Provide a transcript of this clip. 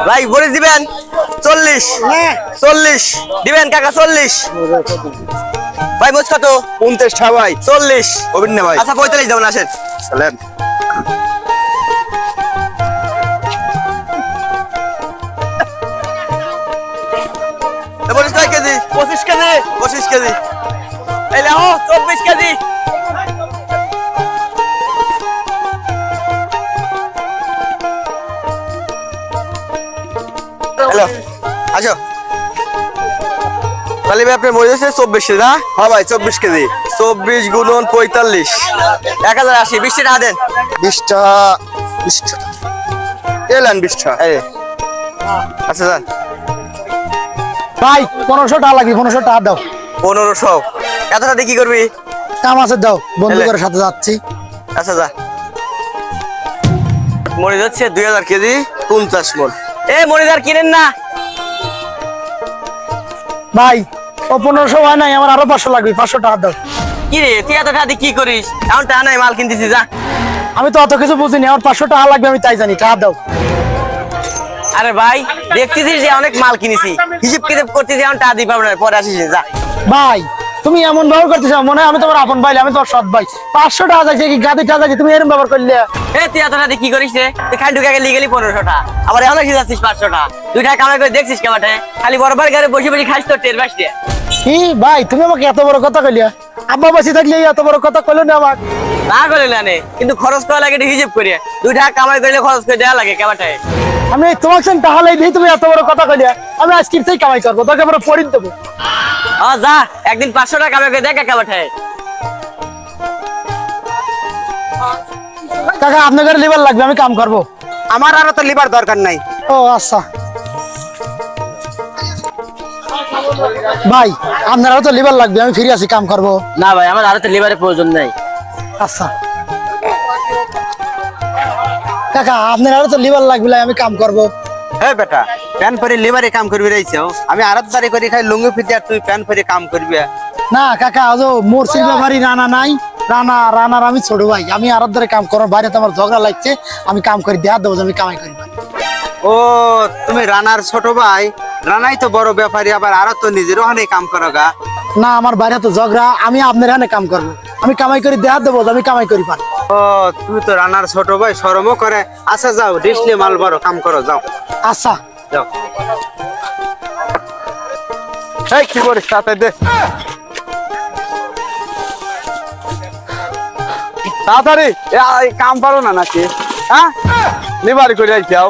ভাই মরিচ দিবেন 40 40 দিবেন কাকা 40 ভাই মরিচ কত 50 টা ভাই 40 অভিন্ন ভাই আচ্ছা 45 দেবেন আসেন চলেন মরিচ কয় কেজি 25 কেজি 25 কেজি এই লাও 24 কেজি হ্যালো আসো তাহলে ভাই আপনার মরিচ আছে 24 কেজি না হ্যাঁ ভাই 24 কেজি 24 গুণন 45 1080 20 টাকা দেন 20 টা 20 টা এলেন 20 টা এই আচ্ছা যান ভাই 1500 টাকা লাগবে 1500 টাকা দাও 1500 এতটা দিয়ে কি করবি কাম আছে দাও বন্ধুদের সাথে যাচ্ছি আচ্ছা যা মরিচ হচ্ছে 2000 কেজি 50 মন এই মরিচ আর কিনেন না ভাই ও 1500 হয় নাই আমার আরো 500 লাগবে 500 টাকা দাও কি রে তুই এত টাকা দিয়ে কি করিস এখন টাকা নাই মাল কিনতেছিস যা আমি তো অত কিছু বুঝিনি আমার 500 টাকা লাগবে আমি তাই জানি টাকা দাও আরে ভাই দেখতেছিস যে অনেক মাল কিনেছি হিসাব কিতাব করতেছি এখন টাকা দিই পাবো না পরে আসিস যা ভাই তুমি এমন ব্যবহার করতেছ মনে হয় আমি তোমার আপন ভাই আমি তোমার সৎ ভাই 500 টাকা যাচ্ছে কি গাদি টাকা যাচ্ছে তুমি এরকম ব্যবহার করলে এ তুই এত টাকা দিয়ে কি করিস রে তুই খালি ঢুকে গেলি গেলি 1500 টাকা আবার এখন এসে যাচ্ছিস 500 টাকা 2 টাকা কামাই করে দেখছিস কেমাটে খালি বরাবর গাড়ি বসে বসে খাস তোর টের বাস দিয়ে কি ভাই তুমি আমাকে এত বড় কথা কইলিয়া আব্বা বসে থাকলে এত বড় কথা কইলো না আমার না করে না কিন্তু খরচ করা লাগে এটা হিসাব করিয়ে 2 টাকা কামাই করলে খরচ করে দেওয়া লাগে কেমাটে আমি তোমার সঙ্গে তাহলে দিই তুমি এত বড় কথা কইলিয়া আমি আজকে সেই কামাই করবো তোকে আমরা পড়িন দেবো যা একদিন 500 টাকা কামাই করে দেখ কেমাটে কাকা আপনাদের লিভার লাগবে আমি কাম করবো আমার আর তো লিভার দরকার নাই ও আচ্ছা ভাই আপনারও তো লিভার লাগবে আমি ফিরে আসি কাম করবো না ভাই আমার আরো তো লিভারের প্রয়োজন নেই আচ্ছা কাকা আপনারও তো লিভার লাগবে আমি কাম করবো হ্যাঁ বেটা প্যান পরে লিভারে কাম করবি রইছো আমি আরত বাড়ি করে খাই লুঙ্গি ফিতে আর তুই প্যান পরে কাম করবি না কাকা ও মোরসির ব্যাপারই রানা নাই রানার আমি ছোট ভাই আমি আরত ধরে কাম করবো বাইরে তো আমার ঝগড়া লাগছে আমি কাম করি দেওয়া দেবো আমি কামাই করি ও তুমি রানার ছোট ভাই রানাই তো বড় ব্যাপারী আবার আরত তো নিজের ওখানে কাম করো গা না আমার বাইরে তো ঝগড়া আমি আপনার এখানে কাম করবো আমি কামাই করি দেওয়া দেবো আমি কামাই করি পারি ও তুই তো রানার ছোট ভাই শরমও করে আচ্ছা যাও ডিসলে মাল বড় কাম করো যাও আচ্ছা যাও এই কি করিস তাতে দে তাড়াতাড়ি কাম পারো না নাকি হ্যাঁ লিভারি করে যাও